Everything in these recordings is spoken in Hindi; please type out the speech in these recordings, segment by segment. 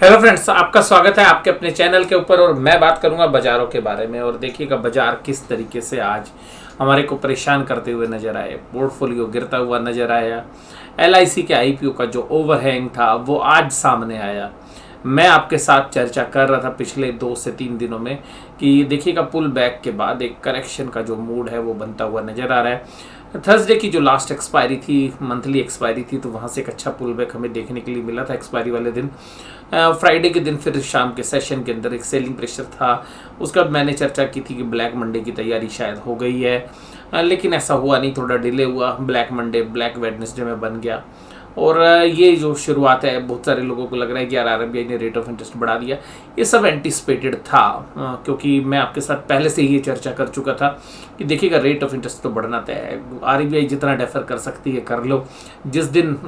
हेलो फ्रेंड्स, आपका स्वागत है आपके अपने चैनल के ऊपर। और मैं बात करूंगा बाजारों के बारे में। और देखिएगा बाजार किस तरीके से आज हमारे को परेशान करते हुए नजर आए, पोर्टफोलियो गिरता हुआ नजर आया। एलआईसी के आईपीओ का जो ओवरहैंग था वो आज सामने आया। मैं आपके साथ चर्चा कर रहा था पिछले 2 से 3 दिनों में कि देखिएगा पुल बैक के बाद एक करेक्शन का जो मूड है वो बनता हुआ नजर आ रहा है। थर्सडे की जो लास्ट एक्सपायरी थी, मंथली एक्सपायरी थी, तो वहाँ से एक अच्छा पुल बैक हमें देखने के लिए मिला था एक्सपायरी वाले दिन। फ्राइडे के दिन फिर शाम के सेशन के अंदर एक सेलिंग प्रेशर था। उसका मैंने चर्चा की थी कि ब्लैक मंडे की तैयारी शायद हो गई है, लेकिन ऐसा हुआ नहीं, थोड़ा डिले हुआ। ब्लैक मंडे ब्लैक वेडनेसडे में बन गया। और ये जो शुरुआत है, बहुत सारे लोगों को लग रहा है कि यार आरबीआई ने रेट ऑफ इंटरेस्ट बढ़ा दिया। ये सब एंटिसिपेटेड था, क्योंकि मैं आपके साथ पहले से ही ये चर्चा कर चुका था कि देखिएगा रेट ऑफ इंटरेस्ट तो बढ़ना तय है। आरबीआई जितना डेफर कर सकती है कर लो। जिस दिन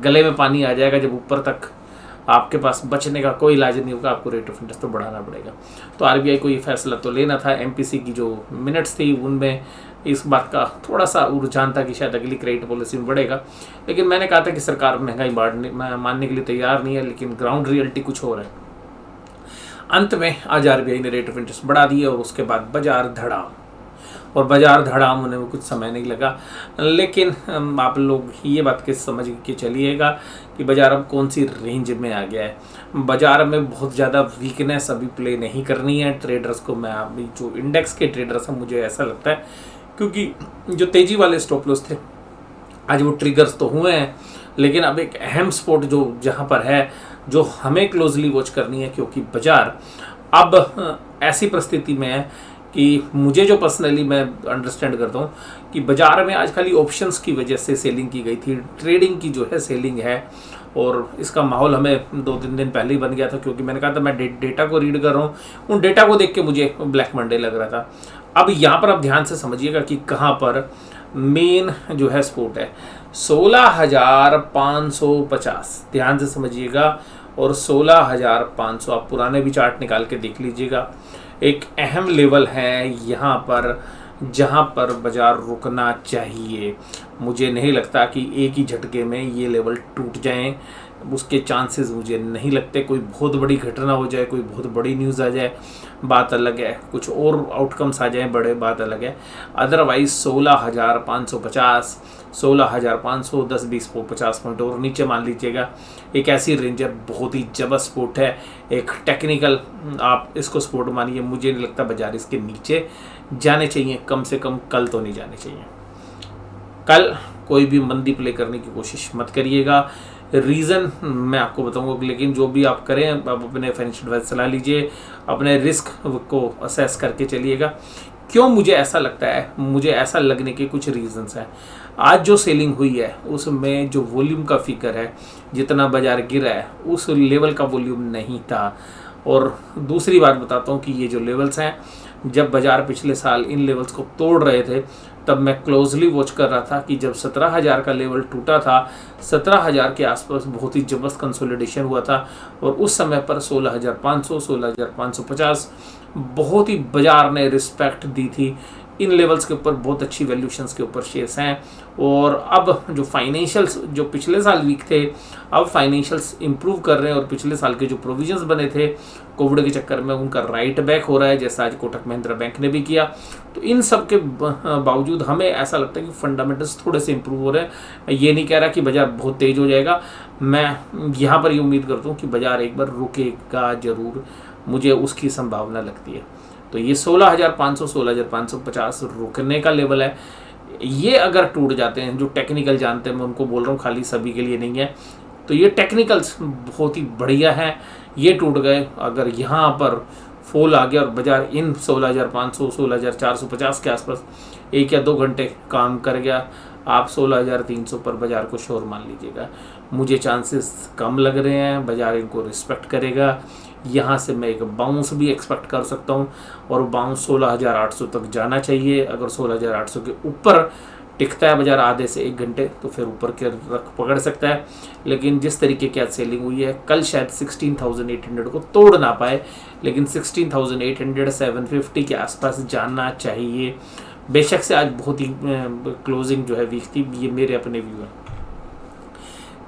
गले में पानी आ जाएगा, जब ऊपर तक आपके पास बचने का कोई इलाज नहीं होगा, आपको रेट ऑफ इंटरेस्ट तो बढ़ाना पड़ेगा। तो आरबीआई को ये फैसला तो लेना था। एमपीसी की जो मिनट्स थी उनमें इस बात का थोड़ा सा रुझान था कि शायद अगली क्रेडिट पॉलिसी में बढ़ेगा, लेकिन मैंने कहा था कि सरकार महंगाई मानने के लिए तैयार नहीं है, लेकिन ग्राउंड रियलिटी कुछ और है। अंत में आज आरबीआई ने रेट ऑफ इंटरेस्ट बढ़ा दिया और उसके बाद बाजार धड़ाम, और बाजार धड़ाम होने में कुछ समय नहीं लगा। लेकिन आप लोग ये बात के समझ के चलिएगा कि बाजार अब कौन सी रेंज में आ गया है। बाजार में बहुत ज़्यादा वीकनेस अभी प्ले नहीं करनी है ट्रेडर्स को। मैं अभी जो इंडेक्स के ट्रेडर्स हैं, मुझे ऐसा लगता है, क्योंकि जो तेजी वाले स्टॉप लॉस थे आज वो ट्रिगर्स तो हुए हैं, लेकिन अब एक अहम स्पॉट जो जहाँ पर है, जो हमें क्लोजली वॉच करनी है, क्योंकि बाजार अब ऐसी परिस्थिति में है कि मुझे जो पर्सनली मैं अंडरस्टैंड करता हूँ कि बाजार में आज खाली ऑप्शंस की वजह से सेलिंग की गई थी। ट्रेडिंग की जो है सेलिंग है, और इसका माहौल हमें 2-3 दिन पहले ही बन गया था, क्योंकि मैंने कहा था मैं डेटा को रीड कर रहा हूँ, उन डेटा को देख के मुझे ब्लैक मंडे लग रहा था। अब यहाँ पर आप ध्यान से समझिएगा कि कहाँ पर मेन जो है स्पोर्ट है। 16,550 ध्यान से समझिएगा, और 16,500 आप पुराने भी चार्ट निकाल के देख लीजिएगा। एक अहम लेवल है यहाँ पर जहाँ पर बाजार रुकना चाहिए। मुझे नहीं लगता कि एक ही झटके में ये लेवल टूट जाएं, उसके चांसेस मुझे नहीं लगते। कोई बहुत बड़ी घटना हो जाए, कोई बहुत बड़ी न्यूज़ आ जाए, बात अलग है, कुछ और आउटकम्स आ जाएं बड़े, बात अलग है। अदरवाइज 16,550, 16,500, 10-20 50 पॉइंट और नीचे मान लीजिएगा एक ऐसी रेंज है, बहुत ही जबरदस्त स्पोर्ट है, एक टेक्निकल आप इसको स्पोर्ट मानिए। मुझे नहीं लगता बाजार इसके नीचे जाने चाहिए, कम से कम कल तो नहीं जाने चाहिए। कल कोई भी मंदी प्ले करने की कोशिश मत करिएगा। रीज़न मैं आपको बताऊंगा, लेकिन जो भी आप करें आप अपने फाइनेंशियल एडवाइस सलाह लीजिए, अपने रिस्क को असेस करके चलिएगा। क्यों मुझे ऐसा लगता है, मुझे ऐसा लगने के कुछ रीजंस हैं। आज जो सेलिंग हुई है उसमें जो वॉल्यूम का फिगर है, जितना बाजार गिरा है उस लेवल का वॉल्यूम नहीं था। और दूसरी बात बताता हूँ कि ये जो लेवल्स हैं, जब बाजार पिछले साल इन लेवल्स को तोड़ रहे थे, तब मैं क्लोजली वॉच कर रहा था कि जब 17,000 का लेवल टूटा था, 17,000 के आसपास बहुत ही जबरदस्त कंसोलिडेशन हुआ था, और उस समय पर 16,500, 16,550 बहुत ही बाजार ने रिस्पेक्ट दी थी। इन लेवल्स के ऊपर बहुत अच्छी वैल्यूशंस के ऊपर शेयर्स हैं। और अब जो फाइनेंशियल्स जो पिछले साल वीक थे, अब फाइनेंशियल्स इंप्रूव कर रहे हैं, और पिछले साल के जो प्रोविजंस बने थे कोविड के चक्कर में, उनका राइट बैक हो रहा है, जैसा आज कोटक महिंद्रा बैंक ने भी किया। तो इन सब के बावजूद हमें ऐसा लगता है कि फंडामेंटल्स थोड़े से इंप्रूव हो रहे हैं। मैं ये नहीं कह रहा कि बाजार बहुत तेज हो जाएगा, मैं यहाँ पर ये उम्मीद करता हूँ कि बाजार एक बार रुकेगा जरूर, मुझे उसकी संभावना लगती है। तो ये 16,500, 16,550 रुकने का लेवल है। ये अगर टूट जाते हैं, जो टेक्निकल जानते हैं, मैं उनको बोल रहा हूँ, खाली सभी के लिए नहीं है, तो ये टेक्निकल्स बहुत ही बढ़िया है। ये टूट गए, अगर यहाँ पर फॉल आ गया और बाजार इन 16,500, 16,450 के आसपास 1 या 2 घंटे काम कर गया, आप 16,300 पर बाजार को शोर मान लीजिएगा। मुझे चांसेस कम लग रहे हैं, बाजार इनको रिस्पेक्ट करेगा। यहाँ से मैं एक बाउंस भी एक्सपेक्ट कर सकता हूँ, और बाउंस 16,800 तक जाना चाहिए। अगर 16,800 के ऊपर टिकता है बाजार आधे से 1 घंटे, तो फिर ऊपर के रख पकड़ सकता है। लेकिन जिस तरीके की आज सेलिंग हुई है, कल शायद 16,800 को तोड़ ना पाए, लेकिन 16,800, 750 के आसपास जाना चाहिए। बेशक से आज बहुत ही क्लोजिंग जो है वीक थी, ये मेरे अपने व्यू है।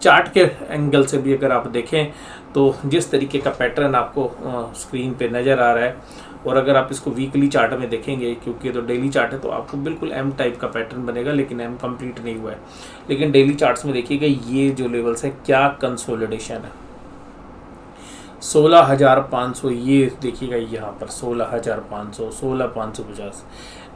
चार्ट के एंगल से भी अगर आप देखें तो जिस तरीके का पैटर्न आपको स्क्रीन पे नज़र आ रहा है, और अगर आप इसको वीकली चार्ट में देखेंगे, क्योंकि तो डेली चार्ट है, तो आपको बिल्कुल एम टाइप का पैटर्न बनेगा, लेकिन एम कंप्लीट नहीं हुआ है। लेकिन डेली चार्ट्स में देखिएगा ये जो लेवल्स है क्या कंसोलिडेशन है। 16,500 ये देखिएगा यहाँ पर 16,500, 16,550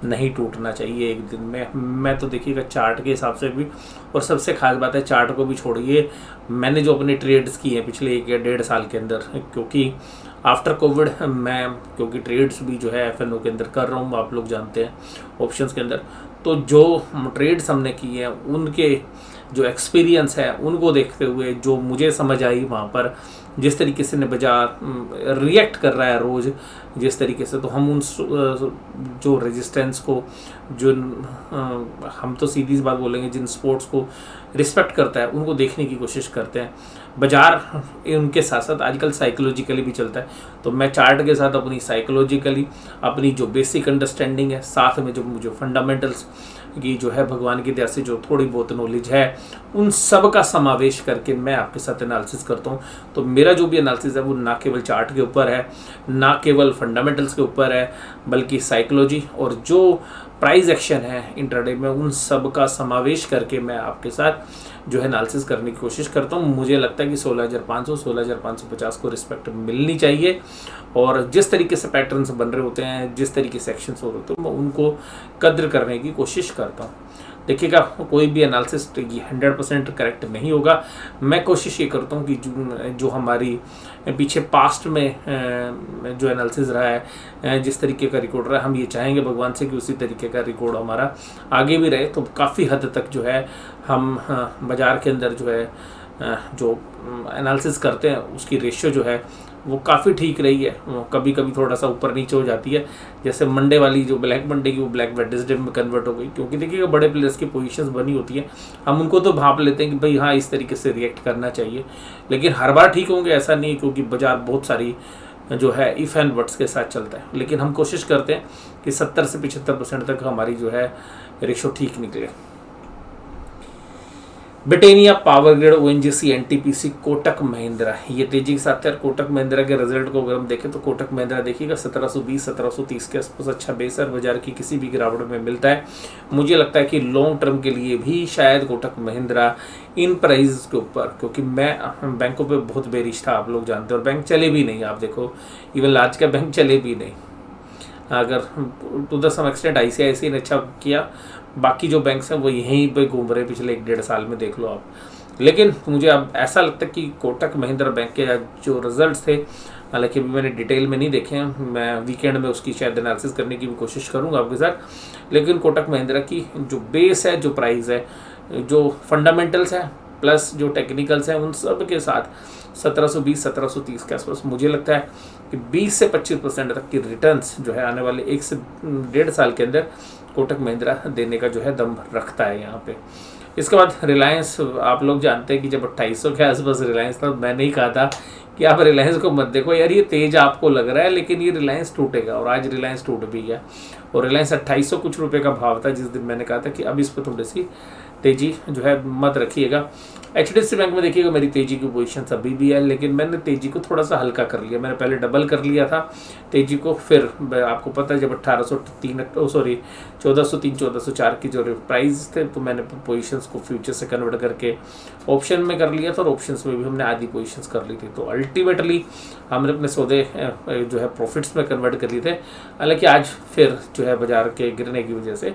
नहीं टूटना चाहिए एक दिन में। मैं तो देखिएगा चार्ट के हिसाब से भी, और सबसे खास बात है चार्ट को भी छोड़िए, मैंने जो अपने ट्रेड्स किए हैं पिछले 1 या 1.5 साल के अंदर, क्योंकि आफ्टर कोविड मैं क्योंकि ट्रेड्स भी जो है एफएनओ के अंदर कर रहा हूँ, आप लोग जानते हैं ऑप्शंस के अंदर, तो जो ट्रेड्स हमने किए हैं उनके जो एक्सपीरियंस है उनको देखते हुए जो मुझे समझ आई वहाँ पर, जिस तरीके से बाजार रिएक्ट कर रहा है रोज़ जिस तरीके से, तो हम उन जो रेजिस्टेंस को, जो हम तो सीधी सी बात बोलेंगे, जिन स्पोर्ट्स को रिस्पेक्ट करता है उनको देखने की कोशिश करते हैं। बाजार उनके साथ साथ आजकल साइकोलॉजिकली भी चलता है, तो मैं चार्ट के साथ अपनी साइकोलॉजिकली अपनी जो बेसिक अंडरस्टैंडिंग है, साथ में जो मुझे फंडामेंटल्स की जो है भगवान की दया से जो थोड़ी बहुत नॉलेज है, उन सब का समावेश करके मैं आपके साथ एनालिसिस करता हूँ। तो मेरा जो भी एनालिसिस है वो ना केवल चार्ट के ऊपर है, ना केवल फंडामेंटल्स के ऊपर है, बल्कि साइकोलॉजी और जो प्राइस एक्शन है इंट्राडे में, उन सब का समावेश करके मैं आपके साथ जो है एनालिसिस करने की कोशिश करता हूँ। मुझे लगता है कि 16,500, 16,550 को रिस्पेक्ट मिलनी चाहिए, और जिस तरीके से पैटर्न्स बन रहे होते हैं, जिस तरीके से एक्शंस हो रहे होते हैं, मैं उनको कद्र करने की कोशिश करता हूँ। देखिएगा कोई भी एनालिसिस 100% करेक्ट नहीं होगा। मैं कोशिश ये करता हूँ कि जो हमारी पीछे पास्ट में जो एनालिसिस रहा है, जिस तरीके का रिकॉर्ड रहा है, हम ये चाहेंगे भगवान से कि उसी तरीके का रिकॉर्ड हमारा आगे भी रहे। तो काफ़ी हद तक जो है हम बाज़ार के अंदर जो है जो एनालिसिस करते हैं उसकी रेशियो जो है वो काफ़ी ठीक रही है। कभी कभी थोड़ा सा ऊपर नीचे हो जाती है, जैसे मंडे वाली जो ब्लैक मंडे की वो ब्लैक वेडनेसडे में कन्वर्ट हो गई, क्योंकि देखिएगा बड़े प्लेयर्स की पोजीशंस बनी होती हैं, हम उनको तो भाप लेते हैं कि भाई हाँ इस तरीके से रिएक्ट करना चाहिए, लेकिन हर बार ठीक होंगे ऐसा नहीं, क्योंकि बाजार बहुत सारी जो है इफ़ एंड बट्स के साथ चलता है। लेकिन हम कोशिश करते हैं कि 70 से 75% तक हमारी जो है रेशो ठीक निकले। Britannia, Power Grid, ONGC, NTPC, Kotak Mahindra ये तेजी के साथ है। कोटक महिंद्रा के रिजल्ट को अगर हम देखें तो कोटक महिंद्रा देखिएगा 1720 1730 के आसपास अच्छा बेस है, बाजार की किसी भी गिरावट में मिलता है। मुझे लगता है कि लॉन्ग टर्म के लिए भी शायद कोटक महिंद्रा इन प्राइस के ऊपर, क्योंकि मैं बैंकों पे बहुत बेरिश था, आप लोग जानते हैं, और बैंक चले भी नहीं, आप देखो इवन लार्ज का बैंक चले भी नहीं। अगर to the some extent ICICI ने अच्छा किया, बाकी जो बैंक्स हैं वो यहीं पे घूम रहे पिछले 1-1.5 साल में, देख लो आप। लेकिन मुझे अब ऐसा लगता है कि कोटक महिंद्रा बैंक के जो रिजल्ट्स थे, हालांकि अभी मैंने डिटेल में नहीं देखे हैं, मैं वीकेंड में उसकी शायद एनालिसिस करने की भी कोशिश करूंगा आपके साथ। लेकिन कोटक महिंद्रा की जो बेस है, जो प्राइस है, जो फंडामेंटल्स हैं, प्लस जो टेक्निकल्स हैं, उन सब के साथ 1720 1730 के आसपास मुझे लगता है कि 20 से 25% तक की रिटर्न्स जो है आने वाले 1 से 1.5 साल के अंदर कोटक महिंद्रा देने का जो है दम रखता है यहाँ पे। इसके बाद रिलायंस, आप लोग जानते हैं कि जब 2800 के आसपास रिलायंस था, मैंने ही कहा था कि आप रिलायंस को मत देखो यार, ये तेज आपको लग रहा है, लेकिन ये रिलायंस टूटेगा, और आज रिलायंस टूट भी गया। और रिलायंस 2800 कुछ रुपये का भाव था जिस दिन मैंने कहा था कि अब इस पर थोड़ी सी तेजी जो है मत रखिएगा। एचडीएफसी बैंक में देखिएगा मेरी तेजी की पोजीशन अभी भी है, लेकिन मैंने तेजी को थोड़ा सा हल्का कर लिया। मैंने पहले डबल कर लिया था तेजी को, फिर आपको पता है जब 1403 1404 की जो प्राइस थे, तो मैंने पोजीशंस को फ्यूचर से कन्वर्ट करके ऑप्शन में कर लिया था, और ऑप्शंस में भी हमने आधी पोजीशंस कर ली थी। तो अल्टीमेटली हमने अपने सौदे जो है प्रॉफिट्स में कन्वर्ट कर लिए थे। हालांकि आज फिर जो है बाजार के गिरने की वजह से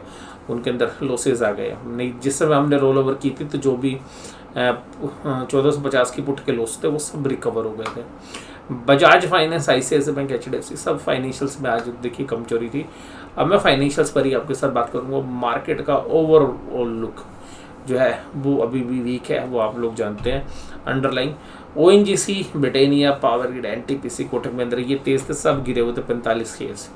उनके अंदर लॉसेज आ गए। नहीं, जिस समय हमने रोल ओवर की थी तो जो भी 1450 की पुट के लॉस थे वो सब रिकवर हो गए थे। Bajaj finance, ICICI bank, HDFC, सब फाइनेंशियल्स में आज देखिए कमजोरी थी। अब मैं फाइनेंशियल्स पर ही आपके साथ बात करूँगा। मार्केट का ओवरऑल लुक जो है वो अभी भी वीक है, वो आप लोग जानते हैं। Underline ONGC, Britannia, Power Grid, NTPC, Kotak Mahindra ये तेज थे, सब गिरे हुए थे 45 case.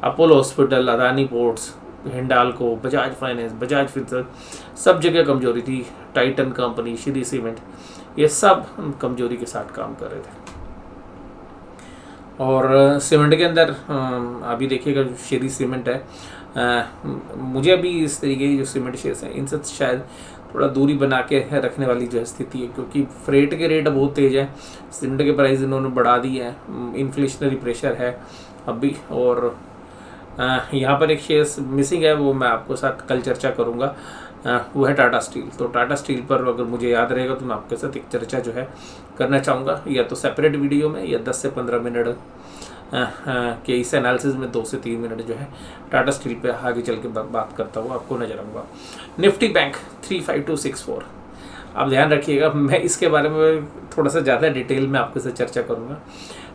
Apollo hospital, Adani ports, Hindalco, Bajaj finance, Bajaj Finserv, सब जगह कमजोरी थी। टाइटन कंपनी, श्री सीमेंट, ये सब कमजोरी के साथ काम कर रहे थे। और सीमेंट के अंदर अभी देखिएगा जो श्री सीमेंट है, मुझे अभी इस तरीके की जो सीमेंट शेयर्स हैं इनसे शायद थोड़ा दूरी बना के रखने वाली जो है स्थिति है, क्योंकि फ्रेट के रेट बहुत तेज़ है, सीमेंट के प्राइस इन्होंने बढ़ा दिए हैं, इन्फ्लेशनरी प्रेशर है अभी। और यहाँ पर एक शेयर मिसिंग है, वो मैं आपको साथ कल चर्चा करूँगा, वो है टाटा स्टील। तो टाटा स्टील पर अगर मुझे याद रहेगा तो मैं आपके साथ एक चर्चा जो है करना चाहूँगा, या तो सेपरेट वीडियो में, या 10 से 15 मिनट के इस एनालिसिस में 2 से 3 मिनट जो है टाटा स्टील पे आगे चल के बात करता हुआ आपको नजर आऊँगा। निफ्टी बैंक 35264, आप ध्यान रखिएगा, मैं इसके बारे में थोड़ा सा ज़्यादा डिटेल में आपके साथ चर्चा करूँगा।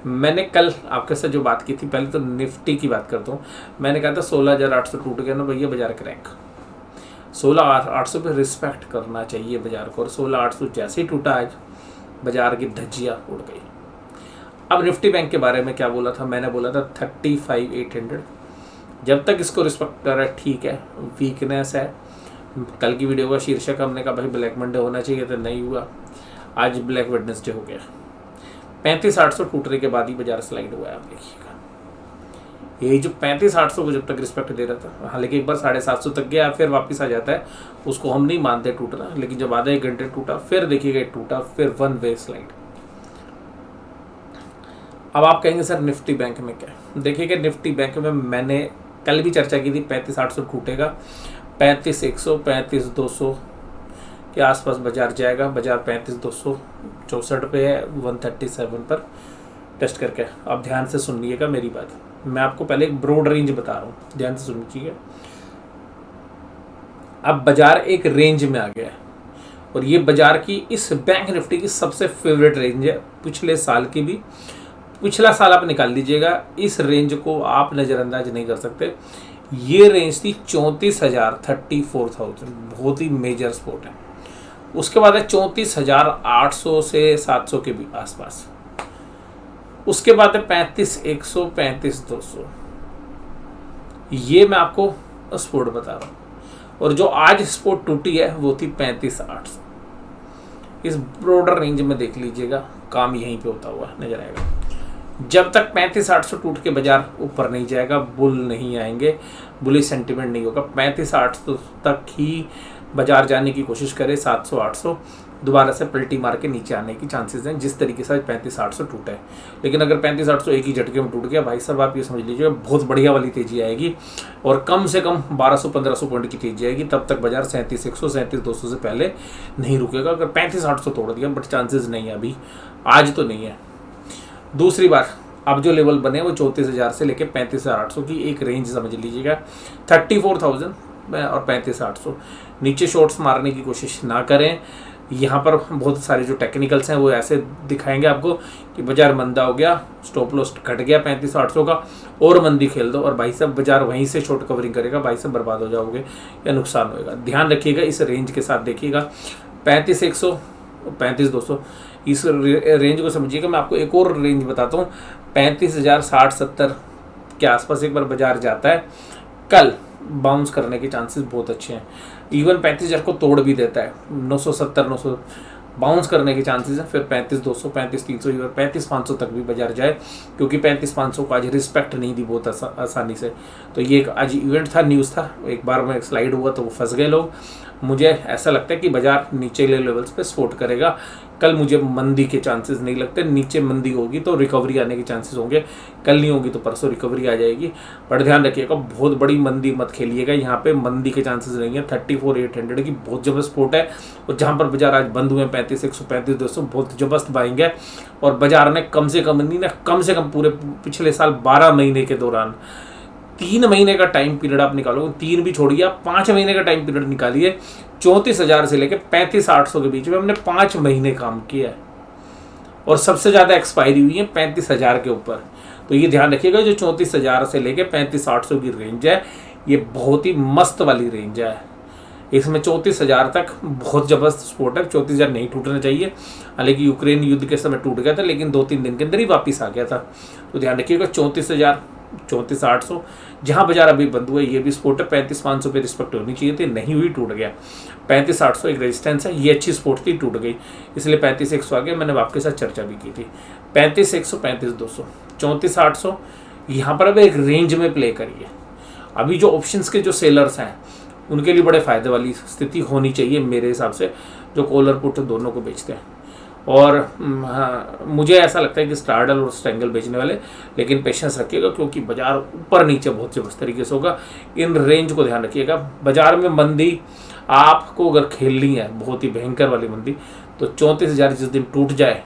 मैंने कल आपके साथ जो बात की थी, पहले तो निफ्टी की बात करता हूँ। मैंने कहा था 16,800 टूट गया ना भैया, बाजार क्रैक। 16,800 पे रिस्पेक्ट करना चाहिए बाजार को, और 16,800 जैसे ही टूटा आज बाजार की धज्जियाँ उड़ गई। अब निफ्टी बैंक के बारे में क्या बोला था, मैंने बोला था 35,800, जब तक इसको रिस्पेक्ट कर रहा है ठीक है, वीकनेस है। कल की वीडियो का शीर्षक हमने कहा भाई ब्लैक मंडे होना चाहिए, तो नहीं हुआ, आज ब्लैक वेडनेसडे हो गया। 35,800 टूटने के बाद ही बाजार स्लाइड हुआ है, आप देखिएगा। ये जो 35,800 को जब तक रिस्पेक्ट दे रहा था, हालांकि एक बार 750 तक गया, फिर वापस आ जाता है, उसको हम नहीं मानते टूटना, लेकिन जब आधा 1 घंटे टूटा, फिर देखिएगा टूटा, फिर 1 वे स्लाइड। अब आप कहेंगे सर निफ्टी बैंक में क्या, देखिएगा निफ्टी बैंक में मैंने कल भी चर्चा की थी, 35,800 टूटेगा, 35,100 35,200 के आसपास बाजार जाएगा। बाजार 35,264 पे है, 137 पर टेस्ट करके। आप ध्यान से सुनिएगा मेरी बात, मैं आपको पहले एक ब्रॉड रेंज बता रहा हूँ, ध्यान से सुनिए। अब बाजार एक रेंज में आ गया है, और ये बाजार की इस बैंक निफ्टी की सबसे फेवरेट रेंज है पिछले साल की भी। पिछला साल आप निकाल लीजिएगा, इस रेंज को आप नज़रअंदाज नहीं कर सकते। ये रेंज थी 34,000 34,000, बहुत ही मेजर स्पोर्ट है। उसके बाद है 34,800 से 700 के भी आसपास। उसके बाद है 35,100 35,200, ये मैं आपको स्पोर्ट बता रहा हूँ। और जो आज स्पोर्ट टूटी है वो थी 35,800। इस ब्रॉडर रेंज में देख लीजिएगा, काम यहीं पे होता हुआ नजर आएगा। जब तक 35,800 टूट के बाजार ऊपर नहीं जाएगा, बुल नहीं आएंगे, बुलिश सेंटिमेंट नहीं होगा। 35,800 तक ही बाजार जाने की कोशिश करे, 700-800 दोबारा से पलटी मार के नीचे आने की चांसेस हैं, जिस तरीके से 35,800 टूटा है। लेकिन अगर 35,800 एक ही झटके में टूट गया भाई साहब, आप ये समझ लीजिए बहुत बढ़िया वाली तेजी आएगी, और कम से कम 1200-1500 पॉइंट की तेजी आएगी। तब तक बाजार 37,100 37,200 से पहले नहीं रुकेगा। अगर 35,800 तोड़ दिया, बट चांसेस नहीं है अभी, आज तो नहीं है। दूसरी बार अब जो लेवल बने वो 34,000 से लेकर 35,800 की एक रेंज समझ लीजिएगा। 34,000 और 35,800 नीचे शॉर्ट्स मारने की कोशिश ना करें। यहाँ पर बहुत सारे जो टेक्निकल्स हैं वो ऐसे दिखाएंगे आपको कि बाजार मंदा हो गया, स्टॉप लॉस घट गया 35,800 का, और मंदी खेल दो, और भाई साहब बाजार वहीं से शॉर्ट कवरिंग करेगा, भाई साहब बर्बाद हो जाओगे या नुकसान होएगा। ध्यान रखिएगा, इस रेंज के साथ देखिएगा 35,100 35,200, इस रेंज को समझिएगा। मैं आपको एक और रेंज बताता हूँ, 35,000 60-70 के आसपास एक बार बाजार जाता है, कल बाउंस करने के चांसेस बहुत अच्छे हैं। इवन 35,000 को तोड़ भी देता है, 970 900 बाउंस करने के चांसेस हैं। फिर 35,200 35,300 इवन 35,500 तक भी बाजार जाए, क्योंकि 35,500 को आज रिस्पेक्ट नहीं दी बहुत आसानी से। तो ये एक आज इवेंट था, न्यूज़ था, एक बार में स्लाइड हुआ तो वो फंस गए लोग। मुझे ऐसा लगता है कि बाजार नीचे लेवल्स पे सपोर्ट करेगा कल। मुझे मंदी के चांसेस नहीं लगते, नीचे मंदी होगी तो रिकवरी आने के चांसेस होंगे, कल नहीं होगी तो परसों रिकवरी आ जाएगी। पर ध्यान रखिएगा, बहुत बड़ी मंदी मत खेलिएगा, यहाँ पे मंदी के चांसेस नहीं है। 34,800 की बहुत जबरदस्त सपोर्ट है, और जहाँ पर बाजार आज बंद हुए 35,100 35,200 बहुत जबरदस्त बाइंग है। और बाजार ने कम से कम नहीं ना, कम से कम पूरे पिछले साल 12 महीने के दौरान 3 महीने का टाइम पीरियड आप निकालो, 3 भी छोड़िए, 5 महीने का टाइम पीरियड निकालिए, 34,000 से लेकर 35,800 के बीच में हमने 5 महीने काम किया है, और सबसे ज़्यादा एक्सपायरी हुई है 35,000 के ऊपर। तो ये ध्यान रखिएगा, जो 34,000 से लेकर 35,800 की रेंज है, ये बहुत ही मस्त वाली रेंज है। इसमें 34,000 तक बहुत ज़बरदस्त सपोर्ट है। 34,000 नहीं टूटना चाहिए, हालांकि यूक्रेन युद्ध के समय टूट गया था, लेकिन 2-3 दिन के अंदर ही वापस आ गया था। तो ध्यान रखिएगा, 34,000 34,800 जहाँ बाजार अभी बंद हुआ है, ये भी सपोर्ट है। 35,500 पे रिस्पेक्ट होनी चाहिए थी, नहीं हुई, टूट गया। 35,800 एक रेजिस्टेंस है, ये अच्छी सपोर्ट थी, टूट गई, इसलिए 35,100 आ गया। मैंने आपके साथ चर्चा भी की थी। 35,100 35,200 34,800 यहाँ पर अब एक रेंज में प्ले करिए। अभी जो ऑप्शंस के जो सेलर्स हैं उनके लिए बड़े फ़ायदे वाली स्थिति होनी चाहिए मेरे हिसाब से, जो कॉल और पुट दोनों को बेचते हैं। और हाँ, मुझे ऐसा लगता है कि स्टारडल और स्ट्रैंगल बेचने वाले, लेकिन पेशेंस रखिएगा क्योंकि बाजार ऊपर नीचे बहुत जबरदस्त तरीके से होगा। इन रेंज को ध्यान रखिएगा। बाजार में मंदी आपको अगर खेलनी है, बहुत ही भयंकर वाली मंदी, तो 34,000 जिस दिन टूट जाए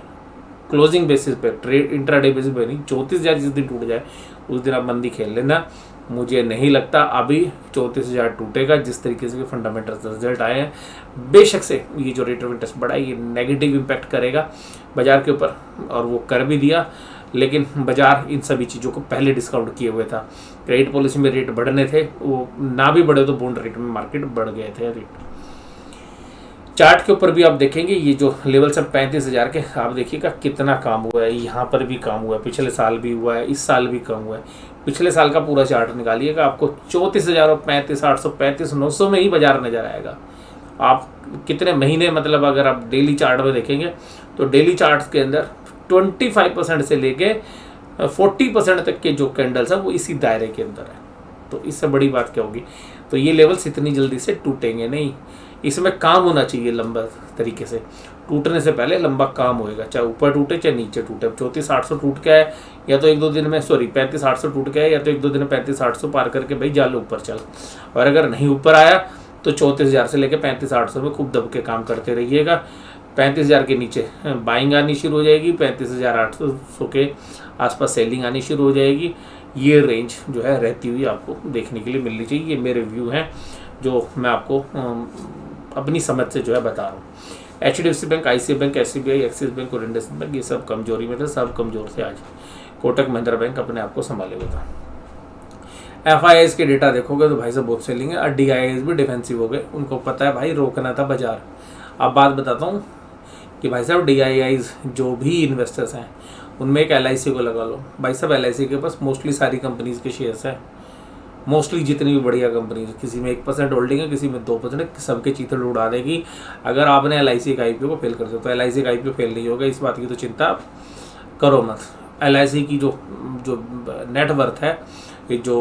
क्लोजिंग बेसिस पे, ट्रेड इंट्राडे बेसिस पे नहीं, 34,000 जिस दिन टूट जाए उस दिन आप मंदी खेल लेना। मुझे नहीं लगता अभी 34,000 टूटेगा जिस तरीके से फंडामेंटल रिजल्ट आए हैं। बेशक से ये जो रेट ऑफ इंटरेस्ट बढ़ा है ये नेगेटिव इम्पैक्ट करेगा बाजार के ऊपर, और वो कर भी दिया, लेकिन बाजार इन सभी चीज़ों को पहले डिस्काउंट किए हुए था। क्रेडिट पॉलिसी में रेट बढ़ने थे, वो ना भी बढ़े तो बॉन्ड रेट में मार्केट बढ़ गए थे रेट। चार्ट के ऊपर भी आप देखेंगे ये जो लेवल्स हैं 35,000 के, आप देखिएगा कितना काम हुआ है। यहाँ पर भी काम हुआ है, पिछले साल भी हुआ है, इस साल भी काम हुआ है। पिछले साल का पूरा चार्ट निकालिएगा, आपको 34,000 और 35,800 35,900 में ही बाजार नजर आएगा। आप कितने महीने, मतलब अगर आप डेली चार्ट में देखेंगे तो डेली चार्ट्स के अंदर 25% से लेके 40% तक के जो कैंडल्स हैं वो इसी दायरे के अंदर है। तो इससे बड़ी बात क्या होगी। तो ये लेवल्स इतनी जल्दी से टूटेंगे नहीं, इसमें काम होना चाहिए लंबा तरीके से। टूटने से पहले लंबा काम होएगा, चाहे ऊपर टूटे चाहे नीचे टूटे। 34,800 टूट गया है या तो एक दो दिन में, 35,800 टूट गया है या तो एक दो दिन में 35,800 पार करके भाई जाल ऊपर चल। और अगर नहीं ऊपर आया तो 34,000 से लेकर 35,800 में खूब दब के काम करते रहिएगा। 35,000 के नीचे बाइंग आनी शुरू हो जाएगी, 35,800 के आसपास सेलिंग आनी शुरू हो जाएगी। ये रेंज जो है रहती हुई आपको देखने के लिए मिलनी चाहिए। ये मेरे व्यू हैं जो मैं आपको अपनी समझ से जो है बता रहा हूँ। HDFC bank, ICICI bank, SBI, axis bank और इंडसइंड बैंक ये सब कमजोरी में थे, सब कमजोर थे। आज कोटक महिंद्रा बैंक अपने आप को संभाले हुए था। FIIs के डेटा देखोगे तो भाई साहब बहुत सेलिंग है, और DIIs भी डिफेंसिव हो गए। उनको पता है भाई रोकना था बाजार। अब बात बताता हूँ कि भाई साहब DIIs जो भी इन्वेस्टर्स हैं उनमें एक LIC को लगा लो। भाई साहब LIC के पास मोस्टली सारी कंपनीज के शेयर्स हैं, मोस्टली जितनी भी बढ़िया कंपनी, किसी में 1% होल्डिंग है, किसी में 2%, सबके चीथड़ उड़ा देगी अगर आपने LIC का IPO को फेल कर दिया। तो LIC का IPO फेल नहीं होगा, इस बात की तो चिंता आप करो मत। LIC की जो नेटवर्थ है, ये जो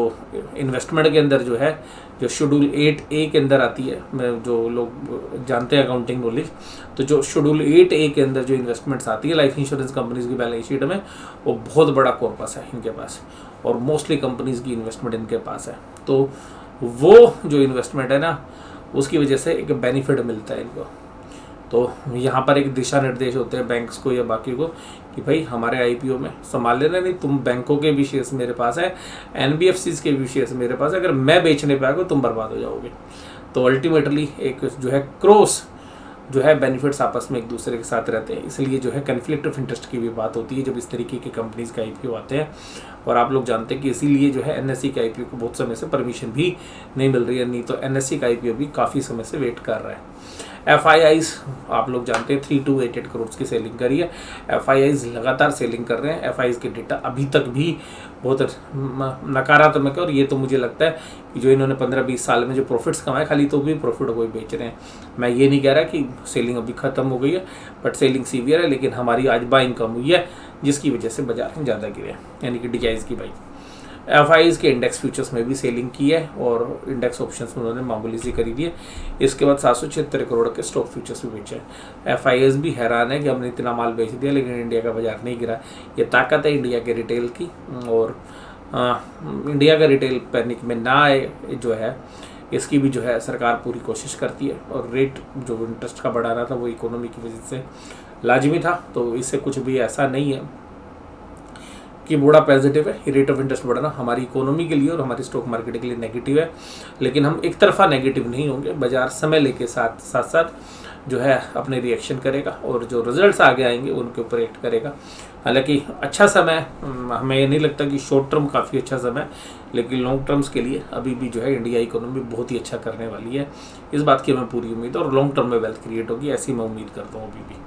इन्वेस्टमेंट के अंदर जो है, जो शेड्यूल 8A के अंदर आती है, जो लोग जानते हैं अकाउंटिंग नॉलेज, तो जो शेड्यूल 8A के अंदर जो इन्वेस्टमेंट्स आती है लाइफ इंश्योरेंस कंपनीज की बैलेंस शीट में, वो बहुत बड़ा कॉर्पस है इनके पास, और मोस्टली कंपनीज की इन्वेस्टमेंट इनके पास है। तो वो जो इन्वेस्टमेंट है ना, उसकी वजह से एक बेनिफिट मिलता है इनको। तो यहाँ पर एक दिशा निर्देश होते हैं बैंक्स को या बाकी को कि भाई हमारे IPO में संभाल लेना, नहीं तुम बैंकों के भी शेयर्स मेरे पास है, NBFCs के भी शेयर्स मेरे पास है, अगर मैं बेचने पे आ गया तुम बर्बाद हो जाओगे। तो अल्टीमेटली एक जो है क्रॉस जो है बेनिफिट्स आपस में एक दूसरे के साथ रहते हैं, इसलिए जो है कन्फ्लिक्ट ऑफ इंटरेस्ट की भी बात होती है जब इस तरीके की कंपनीज का IPO आते हैं। और आप लोग जानते हैं कि इसीलिए जो है NSE का IPO को बहुत समय से परमिशन भी नहीं मिल रही है, नहीं तो NSE का IPO भी काफ़ी समय से वेट कर रहा है। FIIs आप लोग जानते हैं 3,288 करोड़ की सेलिंग करी है। FIIs लगातार सेलिंग कर रहे हैं। FIIs के डेटा अभी तक भी बहुत नकारात्मक है, और ये तो मुझे लगता है कि जो इन्होंने 15-20 साल में जो प्रॉफिट्स कमाए, खाली तो भी प्रॉफिट को ही बेच रहे हैं। मैं ये नहीं कह रहा कि सेलिंग अभी ख़त्म हो गई है, बट सेलिंग सीवियर है, लेकिन हमारी आज बाइंग कम हुई है जिसकी वजह से बाजार ज़्यादा गिरे, यानी कि DIIs की बाइंग। FIIs के इंडेक्स फ्यूचर्स में भी सेलिंग की है, और इंडेक्स ऑप्शंस में उन्होंने मामूली सी खरीदी है। इसके बाद 776 करोड़ के स्टॉक फ्यूचर्स भी बेचे हैं। FIIs भी हैरान है कि हमने इतना माल बेच दिया लेकिन इंडिया का बाजार नहीं गिरा। ये ताकत है इंडिया के रिटेल की, और इंडिया का रिटेल पैनिक में ना आए जो है, इसकी भी जो है सरकार पूरी कोशिश करती है। और रेट जो इंटरेस्ट का बढ़ाना था वो इकोनॉमी की वजह से लाजमी था, तो इससे कुछ भी ऐसा नहीं है कि बड़ा पॉजिटिव है। रेट ऑफ इंटरेस्ट बढ़ना हमारी इकोनॉमी के लिए और हमारी स्टॉक मार्केट के लिए नेगेटिव है, लेकिन हम एक तरफा नेगेटिव नहीं होंगे। बाजार समय लेके साथ साथ जो है अपने रिएक्शन करेगा, और जो रिजल्ट्स आगे आएंगे उनके ऊपर एक्ट करेगा। हालांकि अच्छा समय, हमें ये नहीं लगता कि शॉर्ट टर्म काफ़ी अच्छा समय, लेकिन लॉन्ग टर्म्स के लिए अभी भी जो है इंडिया इकोनॉमी बहुत ही अच्छा करने वाली है। इस बात की हमें पूरी उम्मीद है, और लॉन्ग टर्म में वेल्थ क्रिएट होगी, ऐसी मैं उम्मीद करता हूँ। अभी भी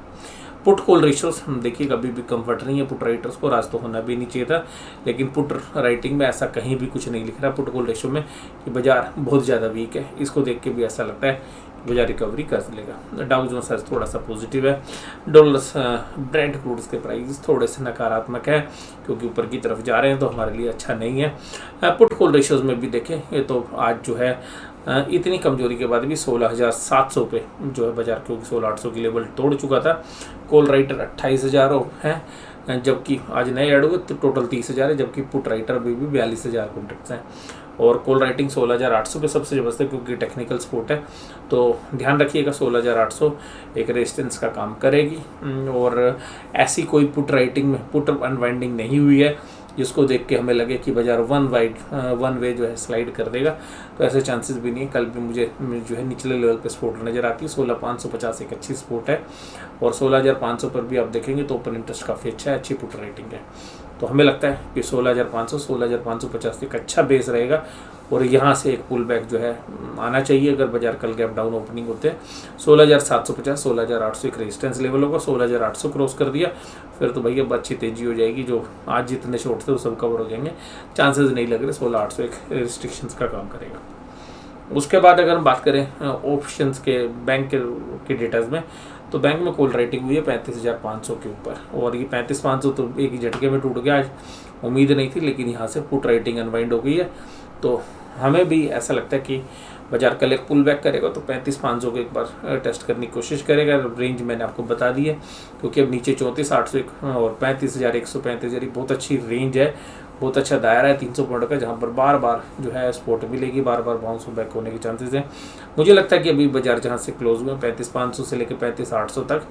पुट कॉल रेशियोज देखिए कभी भी कंफर्ट नहीं है पुट राइटर्स को, आज तो होना भी नहीं चाहिए था, लेकिन पुट राइटिंग में ऐसा कहीं भी कुछ नहीं लिख रहा पुट कॉल रेशियो में कि बाजार बहुत ज़्यादा वीक है। इसको देख के भी ऐसा लगता है कि बाजार रिकवरी कर लेगा। डाउ जोन्स आज थोड़ा सा पॉजिटिव है। डॉलर्स ब्रेंट क्रूड्स के प्राइस थोड़े से नकारात्मक है क्योंकि ऊपर की तरफ जा रहे हैं, तो हमारे लिए अच्छा नहीं है। पुट कॉल रेशियोज में भी देखें, ये तो आज जो है इतनी कमजोरी के बाद भी 16,700 पे जो है बाजार, क्योंकि 16,800 की लेवल तोड़ चुका था। कॉल राइटर 28,000 है, जबकि आज नए ऐड हुए तो टोटल 30,000 है, जबकि पुट राइटर भी 42,000 कॉन्ट्रैक्ट्स हैं। और कॉल राइटिंग 16,800 पे सबसे ज़बरदस्त है, क्योंकि टेक्निकल सपोर्ट है। तो ध्यान रखिएगा 16,800 एक रेजिस्टेंस का काम करेगी। और ऐसी कोई पुट राइटिंग में पुट अनवाइंडिंग नहीं हुई है जिसको देख के हमें लगे कि बाजार वन वे जो है स्लाइड कर देगा, तो ऐसे चांसेस भी नहीं है। कल भी मुझे जो है निचले लेवल पे सपोर्ट नज़र आती है। 16,550 एक अच्छी सपोर्ट है, और 16,500 पर भी आप देखेंगे तो ओपन इंटरेस्ट काफ़ी अच्छा है, अच्छी पुट रेटिंग है। तो हमें लगता है कि 16,500 16,550 एक अच्छा बेस रहेगा, और यहाँ से एक पुल बैक जो है आना चाहिए अगर बाजार कल गैप डाउन ओपनिंग होते हैं। 16,750 16,800 एक रेजिस्टेंस लेवल होगा। 16,800 क्रॉस कर दिया फिर तो भैया अच्छी तेजी हो जाएगी, जो आज जितने शॉर्ट थे वो सब कवर हो जाएंगे। चांसेस नहीं लग रहे, 16,800 एक रिस्ट्रिक्शंस का काम करेगा। उसके बाद अगर हम बात करें ऑप्शंस के बैंक के डेटाज में, तो बैंक में कॉल राइटिंग हुई है 35,500 के ऊपर, और ये 35,500 तो एक ही झटके में टूट गया। आज उम्मीद नहीं थी, लेकिन यहाँ से पुट राइटिंग अनवाइंड हो गई है। तो हमें भी ऐसा लगता है कि बाजार कल एक पुल बैक करेगा, तो 35,500 को एक बार टेस्ट करने की कोशिश करेगा। रेंज मैंने आपको बता दी है, क्योंकि अब नीचे 34,800 और 35,135 बहुत अच्छी रेंज है, बहुत अच्छा दायरा है 300 पॉइंट का, जहाँ पर बार बार जो है सपोर्ट मिलेगी, बार बार बाउंस बैक होने के चांसेस हैं। मुझे लगता है कि अभी बाजार जहाँ से क्लोज हुए 35,500 से लेकर 35,800 तक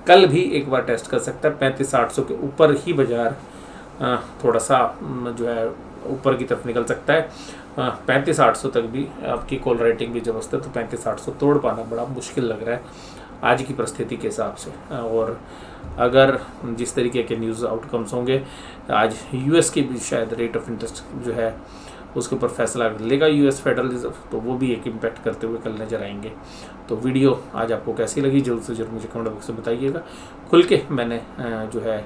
कल भी एक बार टेस्ट कर सकता है। 35,800 के ऊपर ही बाजार थोड़ा सा जो है ऊपर की तरफ निकल सकता है। 35,800 तक भी आपकी कॉल राइटिंग भी जबरदस्त है, तो 35,800 तोड़ पाना बड़ा मुश्किल लग रहा है आज की परिस्थिति के हिसाब से। और अगर जिस तरीके के न्यूज़ आउटकम्स होंगे, आज यूएस की भी शायद रेट ऑफ इंटरेस्ट जो है उसके ऊपर फैसला लेगा यूएस फेडरल रिजर्व, तो वो भी एक इम्पैक्ट करते हुए कल नजर आएंगे। तो वीडियो आज आपको कैसी लगी जरूर से जरूर मुझे कमेंट बॉक्स में बताइएगा। खुल के मैंने जो है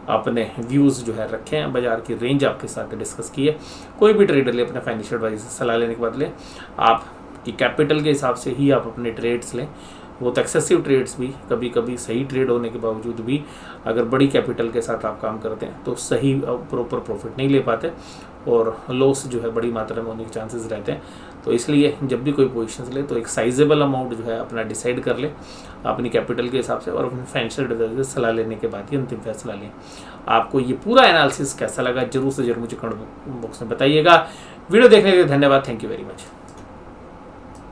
अपने व्यूज़ जो है रखे हैं, बाजार की रेंज आपके साथ डिस्कस की है। कोई भी ट्रेडर ले अपने फाइनेंशियल एडवाइजर से सलाह लेने के बाद ले, आपकी कैपिटल के हिसाब से ही आप अपने ट्रेड्स लें। वो तो एक्सेसिव ट्रेड्स भी कभी कभी सही ट्रेड होने के बावजूद भी अगर बड़ी कैपिटल के साथ आप काम करते हैं तो सही प्रॉपर प्रॉफिट नहीं ले पाते, और लॉस जो है बड़ी मात्रा में होने के चांसेस रहते हैं। तो इसलिए जब भी कोई पोजीशंस ले तो एक साइजेबल अमाउंट जो है अपना डिसाइड कर ले अपनी कैपिटल के हिसाब से, और अपनी फाइनेंशियल एडवाइजर से सलाह लेने के बाद ही अंतिम फैसला लें। आपको ये पूरा एनालिसिस कैसा लगा जरूर से जरूर मुझे कमेंट बॉक्स में बताइएगा। वीडियो देखने के लिए धन्यवाद। Thank you very much.